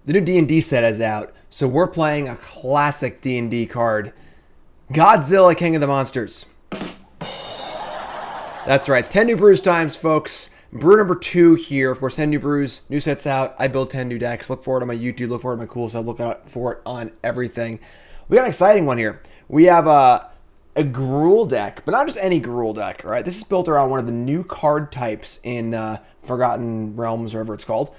the new D&D set is out, so we're playing a classic D&D card, Godzilla, King of the Monsters. That's right, it's 10 New Brews times, folks. Brew number 2 here. Of course, 10 New Brews, new sets out. I build 10 new decks. Look for it on my YouTube, look for it on my cool stuff, look out for it on everything. We got an exciting one here. We have a Gruul deck, but not just any Gruul deck, right? This is built around one of the new card types in Forgotten Realms, or whatever it's called.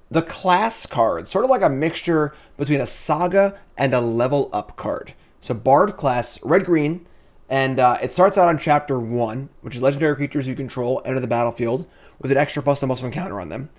The class card, sort of like a mixture between a saga and a level up card. So Bard class, red-green, and it starts out on chapter 1, which is legendary creatures you control enter the battlefield with an extra +1/+1 counter on them.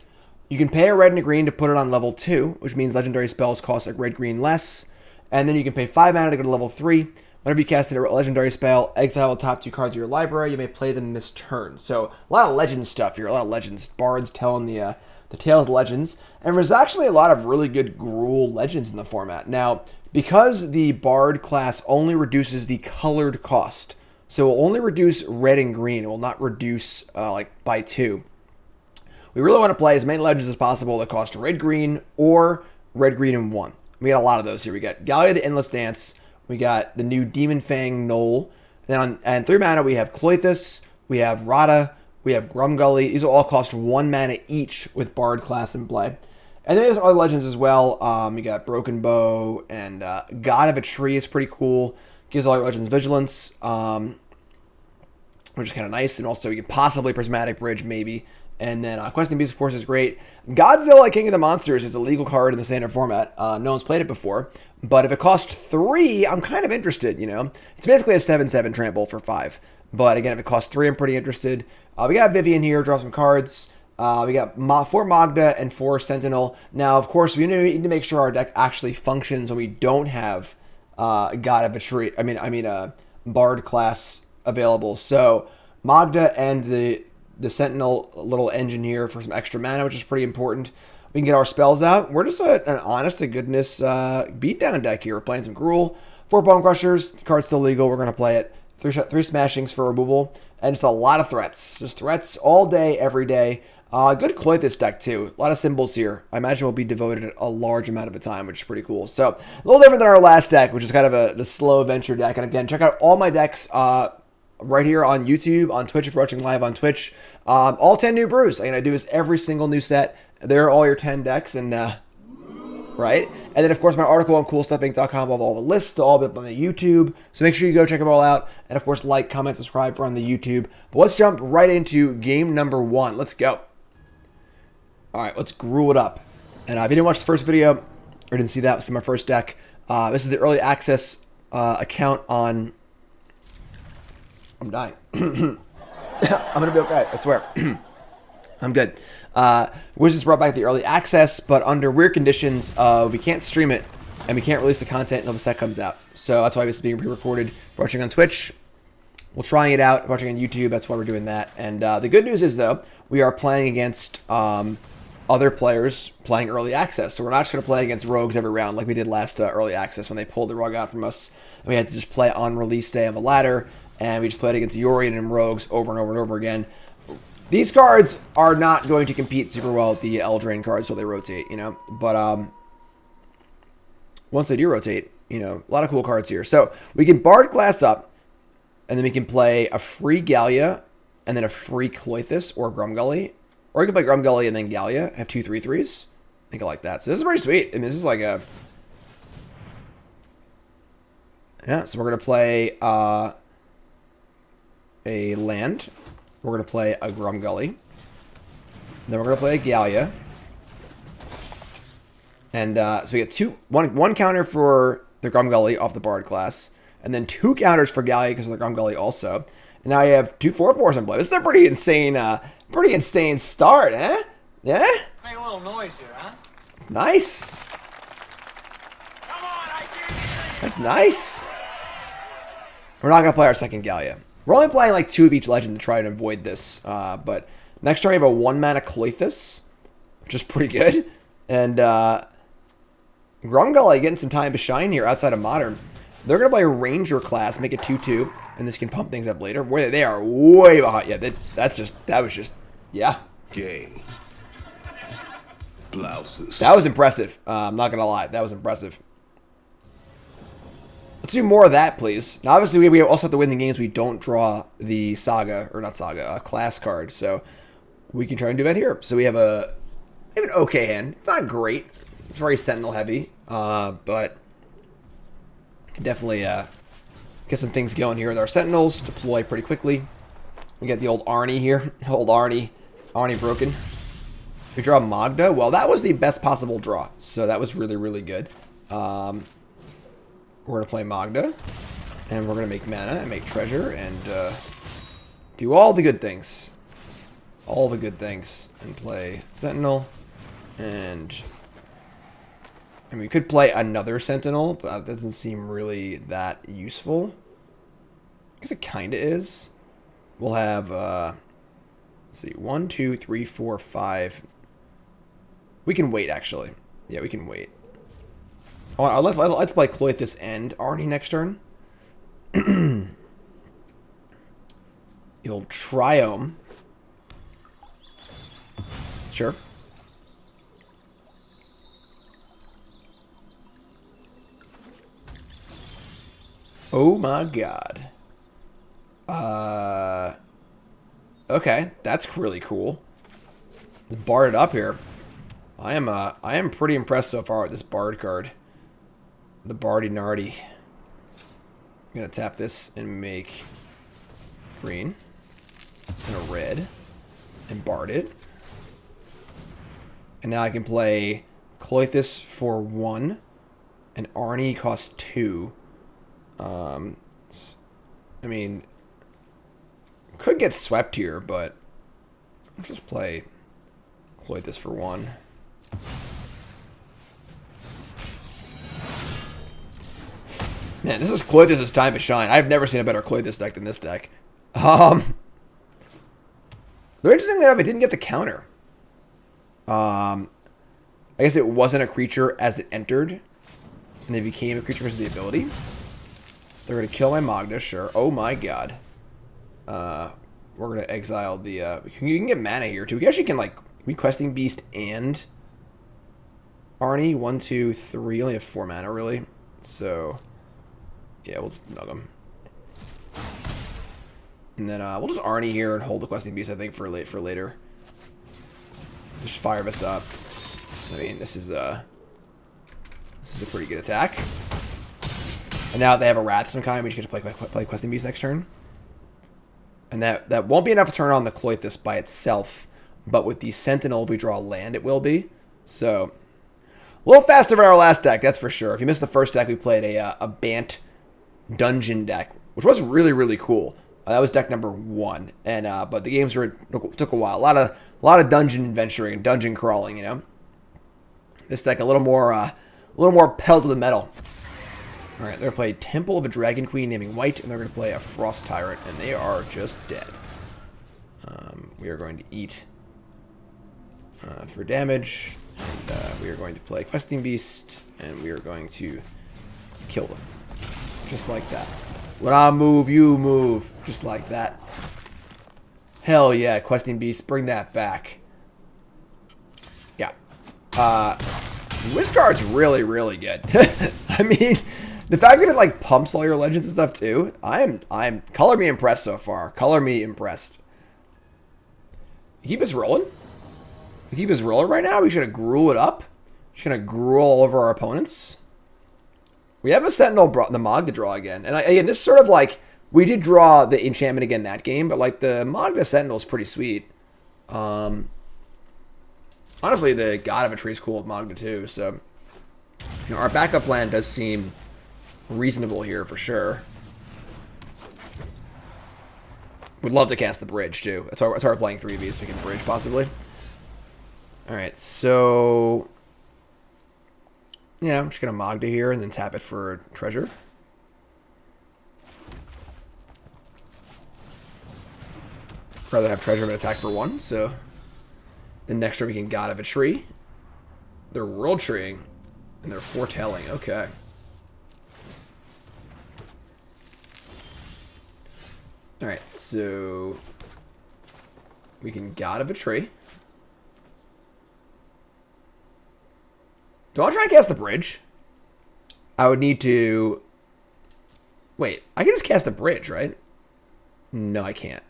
You can pay a red and a green to put it on level 2, which means legendary spells cost like red-green less. And then you can pay 5 mana to go to level 3. Whenever you cast a legendary spell, exile the top 2 cards of your library. You may play them this turn. So a lot of Legends stuff here, a lot of Legends. Bards telling the tales of Legends. And there's actually a lot of really good Gruul Legends in the format. Now, because the Bard class only reduces the colored cost, so it will only reduce red and green. It will not reduce by 2. We really want to play as many Legends as possible that cost red-green or red-green and 1. We got a lot of those here. We got Gallia the Endless Dance. We got the new demon-fang Knoll. And 3 mana, we have Cloythus, we have Rada, we have Grumgully. These will all cost 1 mana each with Bard class in play. And then there's other Legends as well. You got Broken Bow, and God of a Tree is pretty cool. Gives all your Legends Vigilance, which is kind of nice. And also, you can possibly Prismatic Bridge, maybe. And then Questing Beast, of course, is great. Godzilla, King of the Monsters is a legal card in the standard format. No one's played it before. But if it costs 3, I'm kind of interested, you know. It's basically a 7/7 trample for 5. But again, if it costs 3, I'm pretty interested. We got Vivian here, draw some cards. We got 4 Magda and 4 Sentinel. Now, of course, we need to make sure our deck actually functions when we don't have God of a Tree. Bard class available. So Magda and the Sentinel little engine here for some extra mana, which is pretty important. We can get our spells out. We're just an honest-to-goodness beatdown deck here. We're playing some Gruul. 4 Bone Crushers. The card's still legal. We're going to play it. 3 Smashings for removal. And just a lot of threats. Just threats all day, every day. Good Cloythus deck, too. A lot of symbols here. I imagine will be devoted a large amount of the time, which is pretty cool. So, a little different than our last deck, which is kind of the slow adventure deck. And again, check out all my decks right here on YouTube, on Twitch if you're watching live on Twitch. All 10 New Brews. I'm going to do is every single new set. There are all your 10 decks, and right? And then, of course, my article on CoolStuffInc.com of all the lists, all up on the YouTube. So make sure you go check them all out. And, of course, like, comment, subscribe on the YouTube. But let's jump right into game number 1. Let's go. All right, let's Gruul it up. And if you didn't watch the first video or didn't see that, this is my first deck. This is the early access account on... I'm dying. I'm going to be okay, I swear. I'm good. Wizards brought back the early access, but under weird conditions of we can't stream it and we can't release the content until the set comes out. So that's why this is being pre-recorded. For watching on Twitch, we're trying it out. Watching on YouTube, that's why we're doing that. And the good news is, though, we are playing against other players playing early access. So we're not just going to play against rogues every round like we did last early access when they pulled the rug out from us. And we had to just play on release day on the ladder. And we just played against Yorion and rogues over and over and over again. These cards are not going to compete super well with the Eldraine cards, so they rotate, you know. But once they do rotate, you know, a lot of cool cards here. So we can Bard class up, and then we can play a free Gallia, and then a free Cloythus or Grumgully. Or you can play Grumgully and then Gallia, have 2 3/3s. I think I like that. So this is pretty sweet. I mean, this is like a... Yeah, so we're going to play a land. We're going to play a Grumgully. Then we're going to play a Gallia. And so we get one counter for the Grumgully off the Bard class. And then 2 counters for Gallia because of the Grumgully also. And now you have 2 4/4s in play. This is a pretty insane start, eh? Yeah? Make a little noise here, huh? It's nice. Come on, I dare you. That's nice. We're not going to play our second Gallia. We're only playing like 2 of each legend to try and avoid this. But next turn we have a 1 mana Cloythus, which is pretty good. And Grumgully getting some time to shine here outside of Modern. They're going to play a Ranger class, make it 2/2, and this can pump things up later. Boy, they are way behind. Yeah, that was just, yeah. Game. Blouses. That was impressive. I'm not going to lie. That was impressive. Let's do more of that, please. Now, obviously, we also have to win the games. We don't draw the Saga, or not Saga, class card. So we can try and do that here. So we have an okay hand. It's not great. It's very Sentinel heavy, but can definitely get some things going here with our Sentinels. Deploy pretty quickly. We get the old Arnie here. Old Arnie broken. We draw Magda. Well, that was the best possible draw. So that was really, really good. We're going to play Magda. And we're going to make mana and make treasure and do all the good things. All the good things. And play Sentinel. And we could play another Sentinel, but that doesn't seem really that useful. I guess it kind of is. We'll have, let's see, 1, 2, 3, 4, 5. We can wait, actually. Yeah, we can wait. So let's play Cloythus and Arnie next turn. The old Triome. Sure. Oh my god. Okay, that's really cool. Let's bard it up here. I am pretty impressed so far with this bard card. The Bardy Nardy. I'm gonna tap this and make green and a red and bard it. And now I can play Cloythus for 1 and Arnie costs 2. I mean, could get swept here, but I'll just play Cloythus for 1. Man, this is Cloythus' time to shine. I've never seen a better Cloythus deck than this deck. Very interesting that it didn't get the counter. I guess it wasn't a creature as it entered, and they became a creature because of the ability. They're going to kill my Magda, sure. Oh my god. We're going to exile the... you can get mana here, too. We actually can, like... We Questing Beast and... Arnie. 1, 2, 3. Only have 4 mana, really. So... Yeah, we'll just nug them. And then we'll just Arnie here and hold the Questing Beast, I think, for later. Just fire this up. I mean, this is a pretty good attack. And now they have a Wrath of some kind. We just get to play Questing Beast next turn. And that won't be enough to turn on the Cloythus by itself. But with the Sentinel, if we draw land, it will be. So, a little faster than our last deck, that's for sure. If you missed the first deck, we played a Bant Dungeon deck, which was really, really cool. That was deck number 1. And but the games took a while. A lot of dungeon adventuring and dungeon crawling, you know. This deck a little more pedal to the metal. All right, they're going to play Temple of a Dragon Queen naming white, and they're going to play a Frost Tyrant, and they are just dead. We are going to eat for damage, and we are going to play Questing Beast, and we are going to kill them. Just like that. When I move, you move. Just like that. Hell yeah, Questing Beast, bring that back. Yeah. Wisguard's really, really good. I mean... The fact that it like pumps all your legends and stuff too, I'm color me impressed so far. Color me impressed. We keep us rolling. We keep us rolling right now. We should Gruul it up. Just gonna Gruul all over our opponents. We have a Sentinel brought the Magda draw again, and again this is sort of like we did draw the enchantment again that game, but like the Magda Sentinel is pretty sweet. Honestly, the God of a Tree is cool with Magda too. So you know our backup plan does seem reasonable here for sure. Would love to cast the bridge too. That's why we're playing 3Vs so we can bridge possibly. Alright, so yeah, I'm just gonna Magda here and then tap it for treasure. Rather have treasure than attack for 1, so then next turn we can God of a Tree. They're world treeing and they're foretelling. Okay. Alright, so we can God of a Tree. Do I want to try and cast the bridge? I would need to... Wait, I can just cast the bridge, right? No, I can't.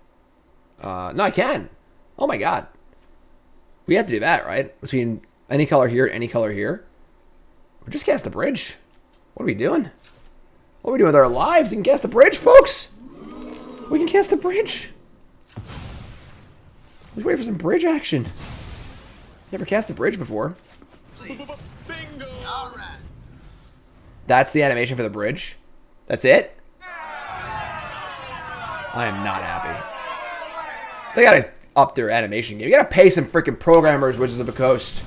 No, I can. Oh my god. We have to do that, right? Between any color here and any color here. We just cast the bridge. What are we doing? What are we doing with our lives? We can cast the bridge, folks. We can cast the bridge. Let's wait for some bridge action. Never cast the bridge before. Bingo! All right. That's the animation for the bridge. That's it? I am not happy. They gotta up their animation game. You gotta pay some freaking programmers, Wizards of the Coast.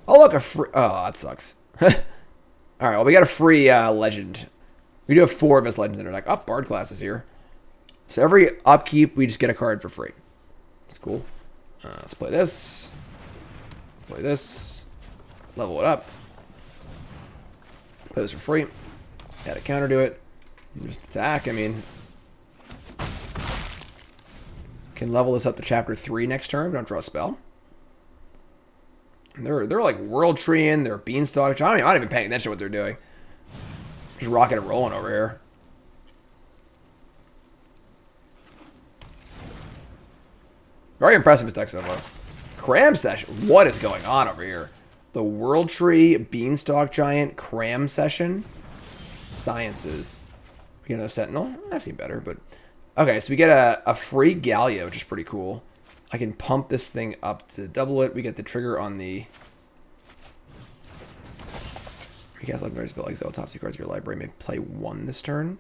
Oh, look, a free... Oh, that sucks. Alright, well, we got a free legend. We do have 4 of us legends that are like, oh, Bard class is here. So every upkeep, we just get a card for free. That's cool. Let's play this. Play this. Level it up. Play this for free. Add a counter to it. Just attack, I mean... Can level this up to chapter 3 next turn. Don't draw a spell. And they're like world treeing. They're beanstalk. I'm not even paying attention to what they're doing. Just rocking and rolling over here. Very impressive this deck so far. Cram session. What is going on over here? The world tree, beanstalk giant, cram session, sciences. You know, sentinel. I've seen better, but. Okay, so we get a free Gallia, which is pretty cool. I can pump this thing up to double it. We get the trigger on the... You cast legendary spell, exile top 2 cards of your library. May play 1 this turn.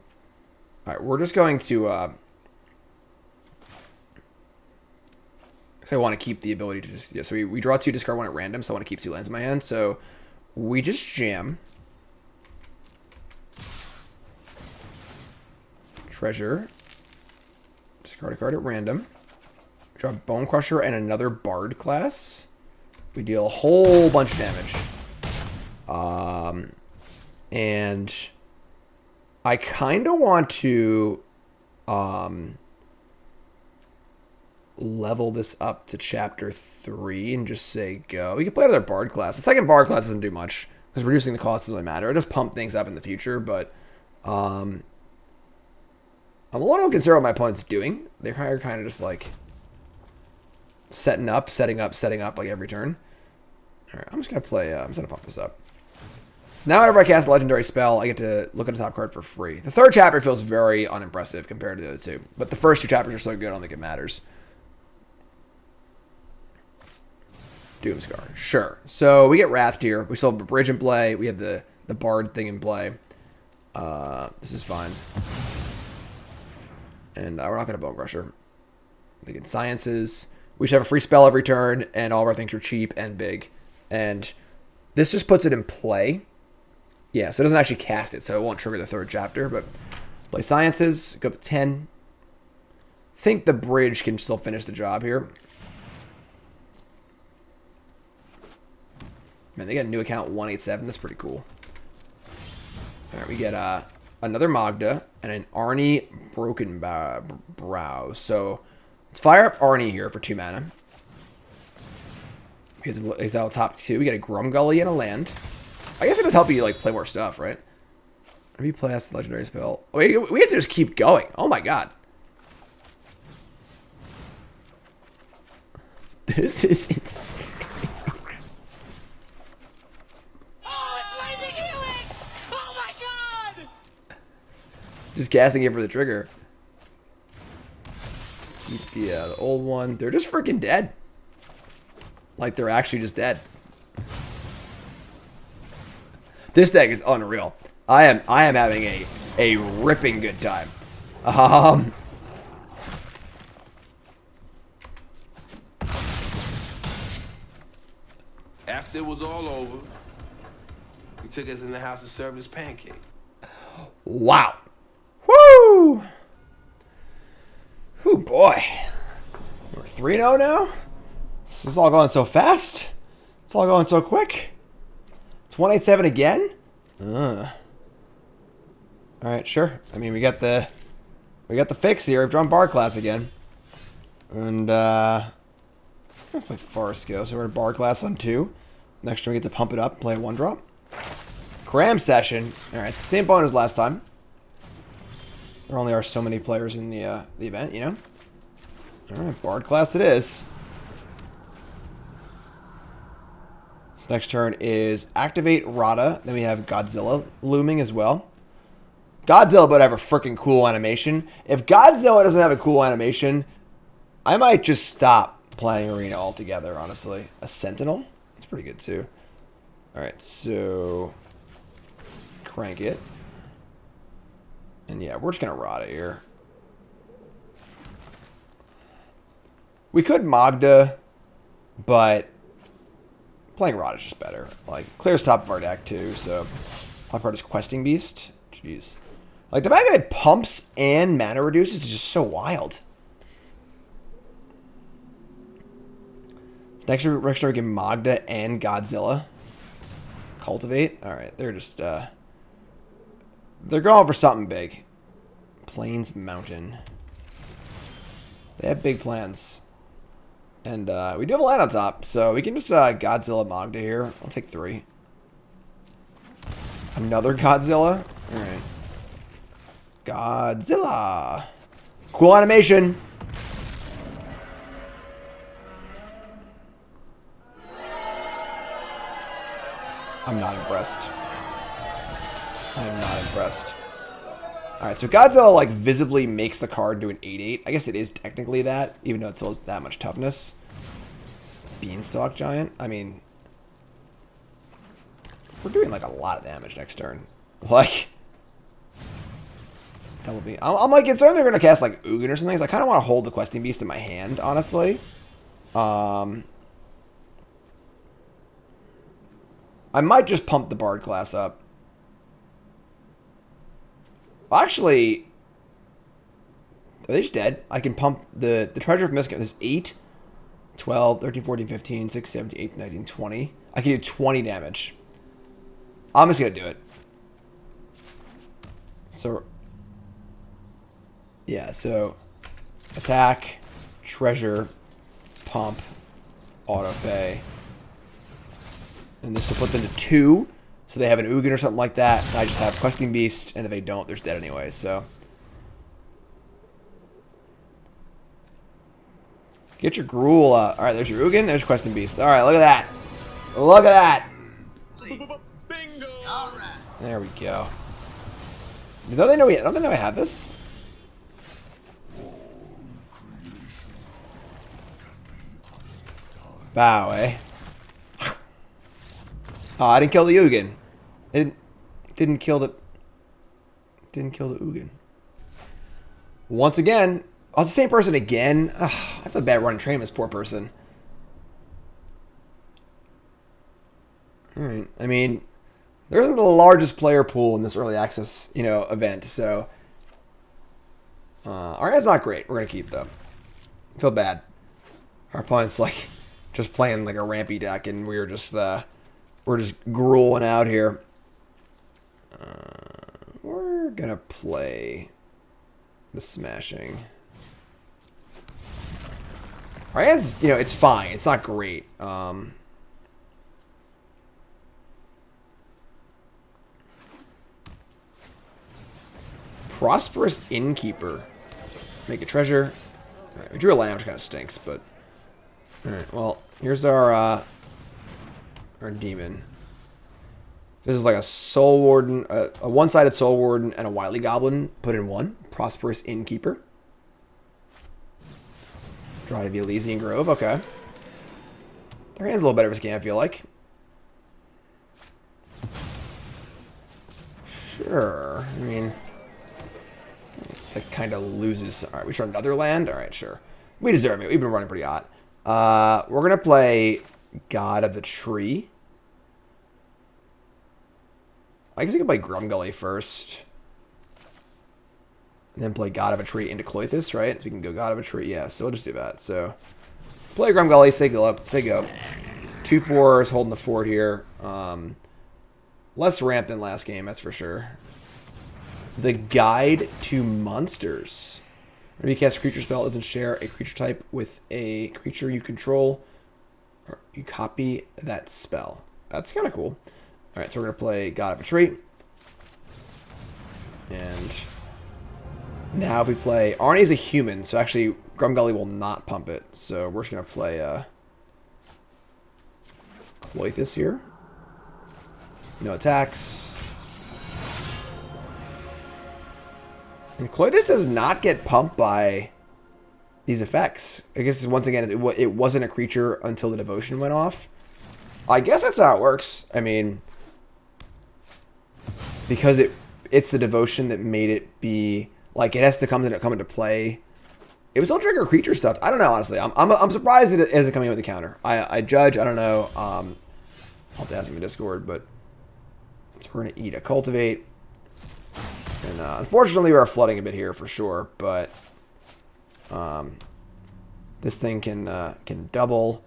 Alright, we're just going to... Because I want to keep the ability to just... Yeah, so we draw 2, discard 1 at random, so I want to keep 2 lands in my hand. So we just jam. Treasure. Discard a card at random. Draw Bone Crusher and another Bard class. We deal a whole bunch of damage. And I kind of want to level this up to chapter 3 and just say go. We can play another Bard class. The second Bard class doesn't do much because reducing the cost doesn't really matter. It does pump things up in the future, but I'm a little concerned what my opponent's doing. They're kind of just like setting up like every turn. All right, I'm just gonna play. I'm just gonna pump this up. So now whenever I cast a legendary spell, I get to look at the top card for free. The third chapter feels very unimpressive compared to the other 2, but the first 2 chapters are so good, I don't think it matters. Doomscar, sure. So we get Wrath here. We still have a bridge in play. We have the Bard thing in play. This is fine. And we're not going to Bone Crusher. I think in Sciences, we should have a free spell every turn, and all of our things are cheap and big. And this just puts it in play. Yeah, so it doesn't actually cast it, so it won't trigger the third chapter. But play Sciences, go up to 10. Think the bridge can still finish the job here. Man, they got a new account, 187. That's pretty cool. All right, we get another Magda and an Arnie Broken Brow. So let's fire up Arnie here for 2 mana. We get to exile top 2. We get a Grumgully and a land. I guess it does help you like play more stuff, right? If you play as legendary spell, we have to just keep going. Oh my god, this is insane. Just casting it for the trigger. Yeah, the old one. They're just freaking dead. Like, they're actually just dead. This deck is unreal. I am having a ripping good time. After it was all over, he took us in the house and served us pancake. Wow. Woo! Whoo, boy. We're 3-0 now? This is all going so fast. It's all going so quick. It's 187 again? Alright, sure. I mean, we got the fix here. I've drawn Bar Class again. And, let's play Forest Go. So we're at Bar Class on 2. Next turn we get to pump it up, play a 1-drop. Cram session. Alright, it's the same opponent as last time. There only are so many players in the event, you know? Alright, Bard class it is. This next turn is activate Rada. Then we have Godzilla looming as well. Godzilla would have a freaking cool animation. If Godzilla doesn't have a cool animation, I might just stop playing Arena altogether, honestly. A Sentinel? That's pretty good too. Alright, so crank it. And yeah, we're just gonna Rada here. We could Magda, but playing Rada is just better. Like, clears top of our deck too, so top part is Questing Beast. Jeez. Like, the fact that it pumps and mana reduces is just so wild. Next turn we get Magda and Godzilla. Cultivate. Alright, they're just, they're going for something big. Plains Mountain. They have big plans. And, we do have a land on top, so we can just, Godzilla Magda here. I'll take 3. Another Godzilla? Alright. Godzilla. Cool animation. I'm not impressed. I am not impressed. Alright, so Godzilla, like, visibly makes the card do an 8/8. I guess it is technically that, even though it still has that much toughness. Beanstalk Giant? I mean, we're doing, like, a lot of damage next turn. Like, double beam. I'm like, concerned they're going to cast, like, Ugin or something, because I kind of want to hold the Questing Beast in my hand, honestly. I might just pump the Bard class up. Actually, are they just dead? I can pump the Treasure of Mist. There's 8, 12, 13, 14, 15, 16, 17, 18, 19, 20. I can do 20 damage. I'm just going to do it. So, yeah, so attack, treasure, pump, auto pay. And this will put them to 2. So they have an Ugin or something like that. And I just have Questing Beast, and if they don't, they're dead anyway, so. Get your Gruul. Alright, there's your Ugin, there's Questing Beast. Alright, look at that. Look at that. Bingo! All right. There we go. Don't they know I have this? Bow, eh? Oh, I didn't kill the Ugin. It didn't kill the Ugin. Once again, oh, it's the same person again. Ugh, I feel bad running train this poor person. Alright, I mean, there isn't the largest player pool in this early access, you know, event, so our hand's not great. We're gonna keep though. I feel bad. Our opponent's like just playing like a rampy deck, and we're just grueling out here. We're gonna play the smashing. Our hand's, you know, it's fine. It's not great. Prosperous Innkeeper. Make a treasure. Alright, we drew a land, which kind of stinks, but alright, well, here's our demon. This is like a Soul Warden, a one-sided Soul Warden and a Wily Goblin put in one. Prosperous Innkeeper. Draw to the Elysian Grove, okay. Their hand's a little better this game, I feel like. Sure, I mean, that kind of loses. Alright, we try another land? Alright, sure. We deserve it. We've been running pretty hot. We're going to play God of the Tree. I guess we can play Grumgully first. And then play God of a Tree into Cloithus, right? So we can go God of a Tree. Yeah, so we'll just do that. So, play Grumgully, say go up, say go. 2/4 is holding the fort here. Less ramp than last game, that's for sure. The Guide to Monsters. When you cast a creature spell, it doesn't share a creature type with a creature you control, or you copy that spell. That's kind of cool. All right, so we're going to play God of Retreat. And now if we play... Arnie's a human, so actually Grumgully will not pump it. So we're just going to play Cloythus here. No attacks. And Cloythus does not get pumped by these effects. I guess once again, it wasn't a creature until the devotion went off. I guess that's how it works. I mean, because it's the devotion that made it be like it has to come into play. It was all trigger creature stuff. I don't know, honestly. I'm surprised it isn't coming with a counter. I judge. I don't know. I'll have to ask him in Discord, but so we're gonna eat a cultivate. And unfortunately, we're flooding a bit here for sure, but this thing can double.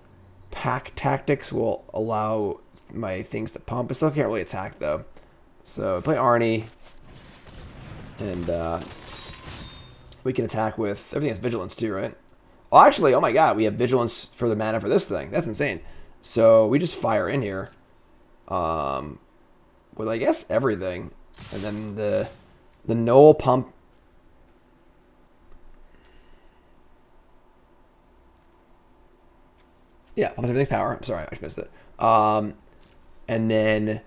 Pack Tactics will allow my things to pump. I still can't really attack though. So play Arnie, and we can attack with everything has Vigilance too, right? Well, actually, oh my god, we have Vigilance for the mana for this thing. That's insane. So we just fire in here, with I guess everything, and then the Knoll pump. Yeah, pumps everything's power. I'm sorry, I missed it. And then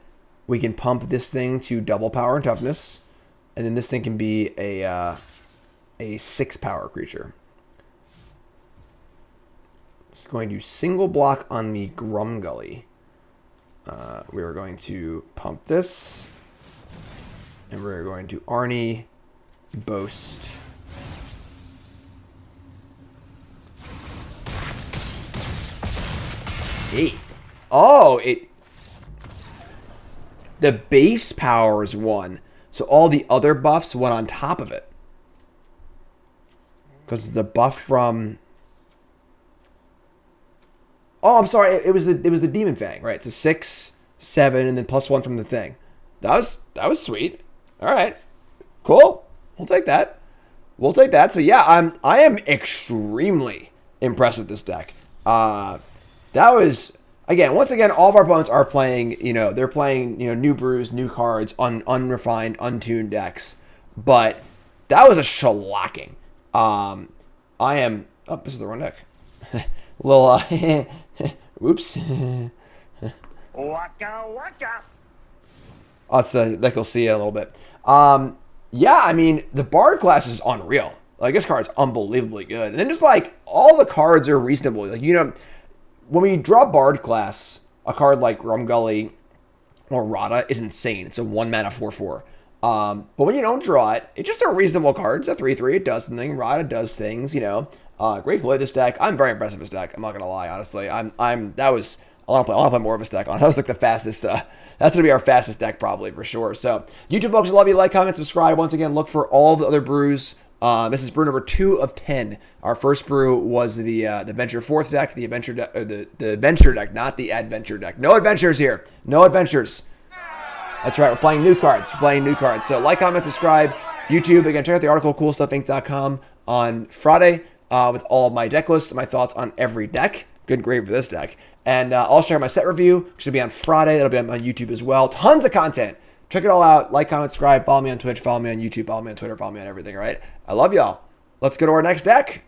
we can pump this thing to double power and toughness, and then this thing can be a 6 power creature. Just going to single block on the Grumgully. We are going to pump this, and we're going to Arnie, Boast. Oh, the base power is 1, so all the other buffs went on top of it. Because the buff from... Oh, I'm sorry, it was the demon-fang, right? So 6, 7, and then +1 from the thing. That was sweet. All right, cool. We'll take that. We'll take that. So yeah, I am extremely impressed with this deck. That was, again, once again, all of our opponents are playing, they're playing, new brews, new cards, unrefined, untuned decks. But that was a shellacking. Oh, this is the wrong deck. Little, whoops. Waka waka. Oh, it's the deck you'll see in a little bit. Yeah, I mean, the Bard class is unreal. Like, this card's unbelievably good. And then just, like, all the cards are reasonable. Like, when we draw Bard class, a card like Grumgully or Rada is insane. It's a 1 mana 4/4. But when you don't draw it, it's just a reasonable card. It's a 3/3. It does something. Rada does things, Great play this deck. I'm very impressed with this deck. I'm not gonna lie, honestly. I want to play more of this deck on. That was like the fastest. That's gonna be our fastest deck probably for sure. So YouTube folks, I love you. Like, comment, subscribe. Once again, look for all the other brews. This is brew number 2 of 10. Our first brew was the Venture 4th deck, the Adventure deck, the Venture deck, not the Adventure deck. No adventures here. No adventures. That's right. We're playing new cards. So like, comment, subscribe. YouTube. Again, check out the article coolstuffinc.com on Friday with all of my deck lists, my thoughts on every deck. Good grade for this deck. And I'll share my set review, which will be on Friday. That'll be on YouTube as well. Tons of content. Check it all out. Like, comment, subscribe. Follow me on Twitch. Follow me on YouTube. Follow me on Twitter. Follow me on everything, all right? I love y'all. Let's go to our next deck.